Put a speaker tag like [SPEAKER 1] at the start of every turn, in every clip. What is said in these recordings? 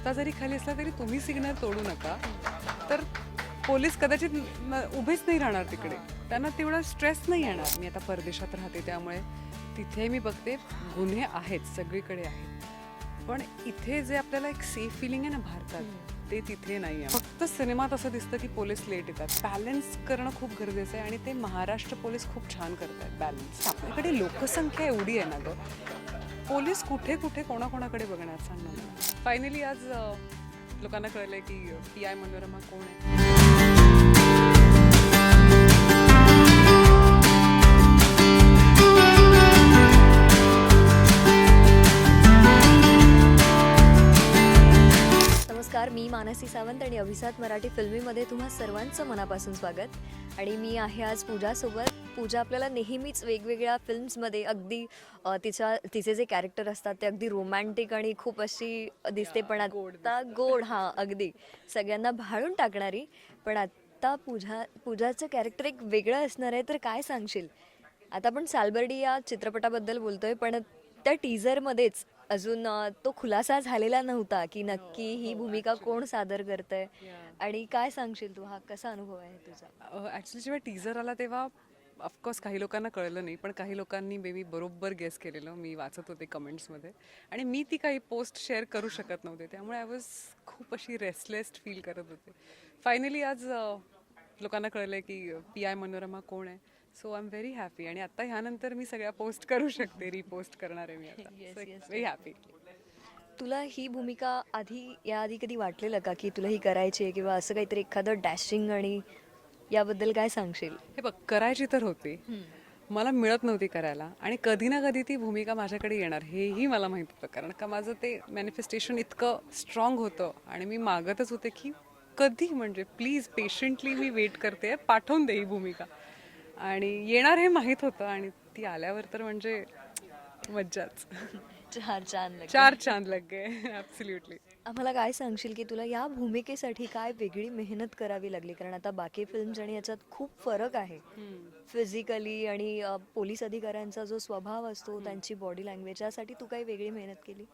[SPEAKER 1] रस्ता जरी खाली असला तरी तुम्ही सिग्नल तोडू नका, तर पोलीस कदाचित उभेच नाही राहणार तिकडे, त्यांना तेवढा स्ट्रेस नाही येणार. मी आता परदेशात राहते त्यामुळे तिथे मी बघते गुन्हे आहेत, सगळीकडे आहेत, पण इथे जे आपल्याला एक सेफ फिलिंग आहे ना भारतात, ते तिथे नाही आहे. फक्त सिनेमात असं दिसतं की पोलीस लेट येतात. बॅलन्स करणं खूप गरजेचं आहे आणि ते महाराष्ट्र पोलीस खूप छान करतात बॅलन्स. आपल्याकडे लोकसंख्या एवढी आहे ना गं, पोलीस कुठे कुठे कोणाकोणाकडे बघणार सांग ना मला. फायनली आज लोकांना कळलंय की PI मनोरमा कोण आहे.
[SPEAKER 2] नमस्कार, मी मानसी सावंत आणि अभिजात मराठी फिल्मीमध्ये तुम्हा सर्वांचं मनापासून स्वागत. आणि मी आहे आज पूजासोबत. पूजा आपल्याला नेहमीच वेगवेगळ्या फिल्म्समध्ये अगदी तिचे जे कॅरेक्टर असतात ते अगदी रोमॅन्टिक आणि खूप अशी दिसते, पण आता गोड, हां अगदी सगळ्यांना भाळून टाकणारी. पण आत्ता पूजाचं कॅरेक्टर एक वेगळं असणार आहे, तर काय सांगशील? आता आपण सालबर्डी या चित्रपटाबद्दल बोलतोय, पण त्या टीझरमध्येच अजून तो खुलासा झालेला नव्हता की नक्की ही भूमिका कोण सादर करतंय. आणि काय सांगशील तू, हा कसा अनुभव आहे तुझा?
[SPEAKER 1] ॲक्च्युली जेव्हा टीझर आला तेव्हा ऑफकोर्स काही लोकांना कळलं नाही, पण काही लोकांनी बेबी बरोबर गेस केलेलं. मी वाचत होते कमेंट्समध्ये आणि मी ती काही पोस्ट शेअर करू शकत नव्हते, त्यामुळे आय वॉज खूप अशी रेस्टलेस फील करत होते. फायनली आज लोकांना कळलं आहे की PI मनोरमा कोण आहे. So I am very happy. आणि आता ह्यानंतर मी सगळ्या पोस्ट करू शकते, रिपोस्ट करणार आहे मी आता. Very happy.
[SPEAKER 2] तुला ही भूमिका याआधी कधी वाटलेलं का की तुला ही करायची आहे, किंवा असं काहीतरी एखादं डॅशिंग, आणि याबद्दल काय सांगशील?
[SPEAKER 1] हे बघ, करायची तर होती, मला मिळत नव्हती करायला, आणि कधी ना कधी ती भूमिका माझ्याकडे येणार हेही मला माहीत होतं, कारण का माझं ते मॅनिफेस्टेशन इतकं स्ट्रॉंग होतं आणि मी मागतच होते की कधी, म्हणजे प्लीज पेशंटली मी वेट करते, पाठवून दे ही भूमिका. आणि येणार हे माहीत होतं, आणि ती आल्यावर तर म्हणजे मज्जाच.
[SPEAKER 2] चार चांद लगे.
[SPEAKER 1] चार चांद लग गए. ॲब्सोल्युटली.
[SPEAKER 2] आम्हाला काय सांगशील की तुला या भूमिकेसाठी काय वेगळी मेहनत करावी लागली? कारण आता बाकी फिल्म्स आणि याच्यात खूप फरक आहे फिजिकली, आणि पोलीस अधिकाऱ्यांचा जो स्वभाव असतो, त्यांची बॉडी लँग्वेज, यासाठी तू काही वेगळी मेहनत केली?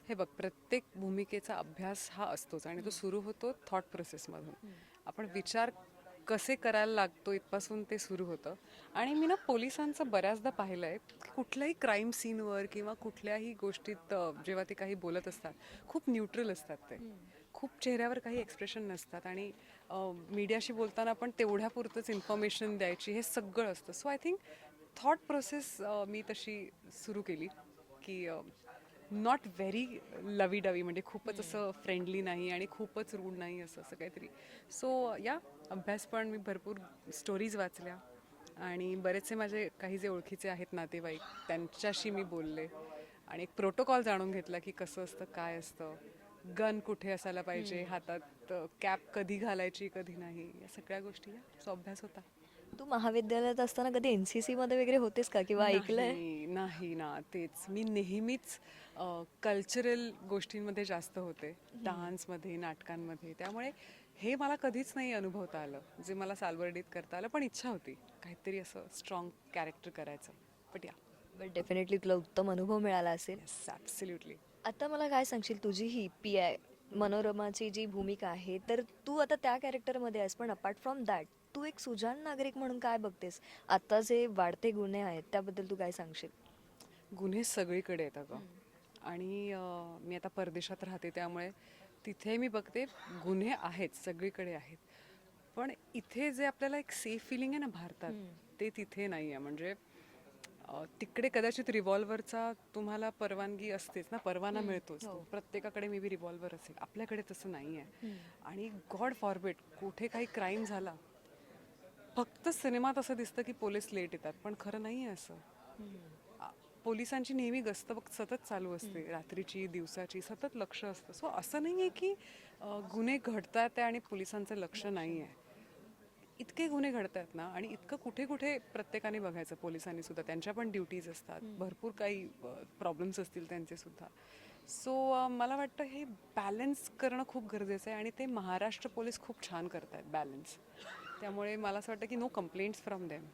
[SPEAKER 1] हे बघ, प्रत्येक भूमिकेचा अभ्यास हा असतोच, आणि तो सुरू होतो थॉट प्रोसेसमधून. आपण विचार कसे करायला लागतो इथपासून ते सुरू होतं. आणि मी ना पोलिसांचं बऱ्याचदा पाहिलं आहे की कुठल्याही क्राईम सीनवर किंवा कुठल्याही गोष्टीत जेव्हा ते काही बोलत असतात, खूप न्यूट्रल असतात ते. खूप चेहऱ्यावर काही एक्सप्रेशन नसतात, आणि मीडियाशी बोलताना पण तेवढ्यापुरतंच इन्फॉर्मेशन द्यायची, हे सगळं असतं. So I think thought process मी तशी सुरू केली की नॉट व्हेरी लवी डवी, म्हणजे खूपच असं फ्रेंडली नाही आणि खूपच रूड नाही, असं असं काहीतरी. सो या अभ्यास पण मी भरपूर स्टोरीज वाचल्या, आणि बरेचसे माझे काही जे ओळखीचे आहेत नातेवाईक, त्यांच्याशी मी बोलले, आणि एक प्रोटोकॉल जाणून घेतला की कसं असतं, काय असतं, गन कुठे असायला पाहिजे, हातात कॅप कधी घालायची कधी नाही, या सगळ्या गोष्टी. सो अभ्यास होता.
[SPEAKER 2] तू महाविद्यालयात असताना कधी NCC मध्ये वगैरे होतेस का, किंवा ऐकलंय?
[SPEAKER 1] नाही नाही ना, तेच मी नेहमीच कल्चरल गोष्टींमध्ये जास्त होते, डान्समध्ये, नाटकांमध्ये, त्यामुळे हे मला कधीच नाही अनुभवता आलं जे मला सालबर्डीत करता आलं. पण इच्छा होती काहीतरी असं स्ट्रॉंग कॅरेक्टर करायचं. बट या,
[SPEAKER 2] बट डेफिनेटली तुला उत्तम अनुभव मिळाला असेल.
[SPEAKER 1] Yes, absolutely.
[SPEAKER 2] आता मला काय सांगशील, तुझी ही PI मनोरमाची जी भूमिका आहे, तर तू आता त्या कॅरेक्टरमध्ये आहेस, पण अपार्ट फ्रॉम दॅट तू एक सुजाण नागरिक म्हणून काय बघतेस? आता जे वाढते गुन्हे आहेत त्याबद्दल तू काय सांगशील?
[SPEAKER 1] गुन्हे सगळीकडे आहेत अगं, आणि मी आता परदेशात राहते त्यामुळे तिथे मी बघते गुन्हे आहेत, सगळीकडे आहेत, पण इथे जे आपल्याला एक सेफ फिलिंग आहे ना भारतात, ते तिथे नाही आहे. म्हणजे तिकडे कदाचित रिव्हॉल्वरचा तुम्हाला परवानगी असतेच ना, परवाना मिळतोच, प्रत्येकाकडे मे बी रिव्हॉल्वर असेल, आपल्याकडे तसं नाही आहे. आणि गॉड फॉरबिड कुठे काही क्राईम झाला, फक्त सिनेमात असं दिसतं की पोलीस लेट येतात, पण खरं नाही आहे असं. पोलिसांची नेहमी गस्त सतत चालू असते, रात्रीची दिवसाची सतत लक्ष असतं. सो असं नाही आहे की गुन्हे घडतात आहे आणि पोलिसांचं लक्ष नाही आहे. इतके गुन्हे घडतात ना, आणि इतकं कुठे कुठे प्रत्येकाने बघायचं, पोलिसांनी सुद्धा, त्यांच्या पण ड्युटीज असतात, भरपूर काही प्रॉब्लेम्स असतील त्यांचे सुद्धा. सो मला वाटतं हे बॅलन्स करणं खूप गरजेचं आहे, आणि ते महाराष्ट्र पोलीस खूप छान करत आहेत बॅलन्स. त्यामुळे मला असं वाटतं की नो कंप्लेंट्स फ्रॉम देम.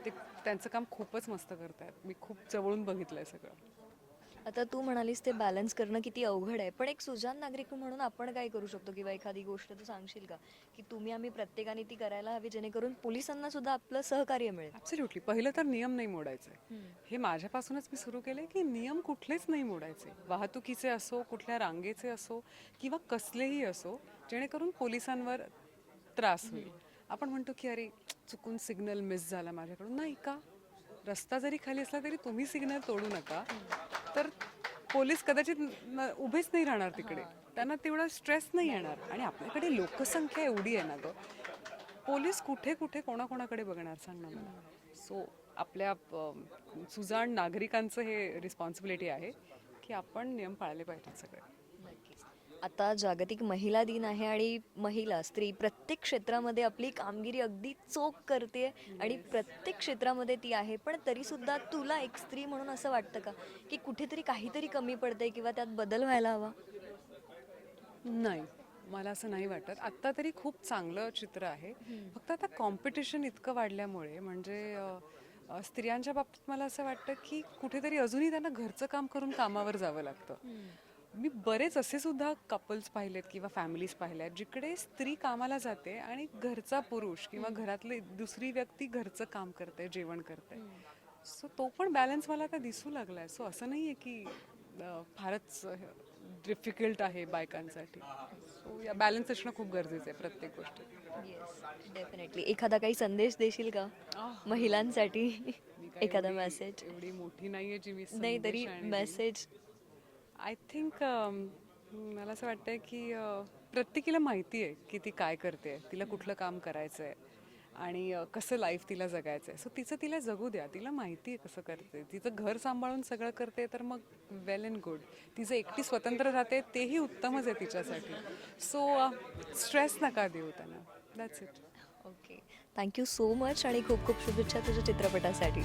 [SPEAKER 1] ते त्यांचं काम खूपच मस्त करत आहेत. मी खूप जवळून बघितलं आहे सगळं.
[SPEAKER 2] आता तू म्हणालीस ते बॅलन्स करणं किती अवघड आहे, पण एक सुजाण नागरिक म्हणून आपण काय करू शकतो किंवा एखादी गोष्ट तू सांगशील का की आम्ही प्रत्येकाने ती करायला हवी जेणेकरून पोलिसांना सुद्धा आपलं सहकार्य मिळेल?
[SPEAKER 1] ॲब्सोल्युटली. पहिलं तर नियम नाही मोडायचे. हे माझ्यापासूनच मी सुरू केलं की नियम कुठलेच नाही मोडायचे. वाहतुकीचे असो, कुठल्या रांगेचे असो किंवा कसलेही असो, जेणेकरून पोलिसांवर त्रास होईल. आपण म्हणतो की अरे चुकून सिग्नल मिस झाला माझ्याकडून. नाही का? रस्ता जरी खाली असला तरी तुम्ही सिग्नल तोडू नका. तर पोलीस कदाचित उभेच नाही राहणार तिकडे. त्यांना तेवढा स्ट्रेस नाही येणार. आणि आपल्याकडे लोकसंख्या एवढी आहे ना गं, पोलीस कुठे कुठे कोणाकोणाकडे बघणार सांग ना मला. सो आपल्या सुजाण नागरिकांचं हे रिस्पॉन्सिबिलिटी आहे की आपण नियम पाळले पाहिजेत सगळे.
[SPEAKER 2] नक्कीच. आता जागतिक महिला दिन आहे आणि महिला स्त्री प्रत्येक क्षेत्रामध्ये आपली कामगिरी अगदी चोख करते आणि प्रत्येक क्षेत्रामध्ये ती आहे, पण तरी सुद्धा तुला एक स्त्री म्हणून असं वाटतं का की कुठेतरी काहीतरी कमी पडतंय किंवा त्यात बदल व्हायला हवा?
[SPEAKER 1] नाही, मला असं नाही वाटत. आत्ता तरी खूप चांगलं चित्र आहे. फक्त आता कॉम्पिटिशन इतकं वाढल्यामुळे म्हणजे स्त्रियांच्या बाबतीत मला असं वाटतं की कुठेतरी अजूनही त्यांना घरचं काम करून कामावर जावं लागतं. मी बरेच असे सुद्धा कपल्स पाहिलेत किंवा फॅमिलीज पाहिल्या आहेत जिकडे स्त्री कामाला जाते आणि घरचा पुरुष किंवा घरातली दुसरी व्यक्ती घरचं काम करते, जेवण करते. सो तो पण बॅलन्स मला आता दिसू लागलाय. सो असं नाही आहे की फारच डिफिकल्ट आहे बायकांसाठी. सो या बॅलन्स असणं खूप गरजेचं आहे प्रत्येक गोष्टीत.
[SPEAKER 2] Yes, definitely. एखादा काही संदेश देशील का महिलांसाठी?
[SPEAKER 1] मी काय
[SPEAKER 2] एखादा
[SPEAKER 1] एवढी-
[SPEAKER 2] मेसेज?
[SPEAKER 1] एवढी मोठी नाहीये जी मी
[SPEAKER 2] नाही तरी
[SPEAKER 1] संदेश आणि
[SPEAKER 2] मेसेज.
[SPEAKER 1] आय थिंक मला असं वाटतंय की प्रत्येकीला माहिती आहे की ती काय करते, तिला कुठलं काम करायचं आहे आणि कसं लाईफ तिला जगायचं आहे. सो तिचं तिला जगू द्या. तिला माहिती आहे कसं करते. तिचं घर सांभाळून सगळं करते तर मग वेल अँड गुड. तिचं एकटी स्वतंत्र राहते तेही उत्तमच आहे तिच्यासाठी. सो स्ट्रेस नका देऊ त्यांना. That's it.
[SPEAKER 2] Okay, thank you so much आणि खूप खूप शुभेच्छा तुझ्या चित्रपटासाठी.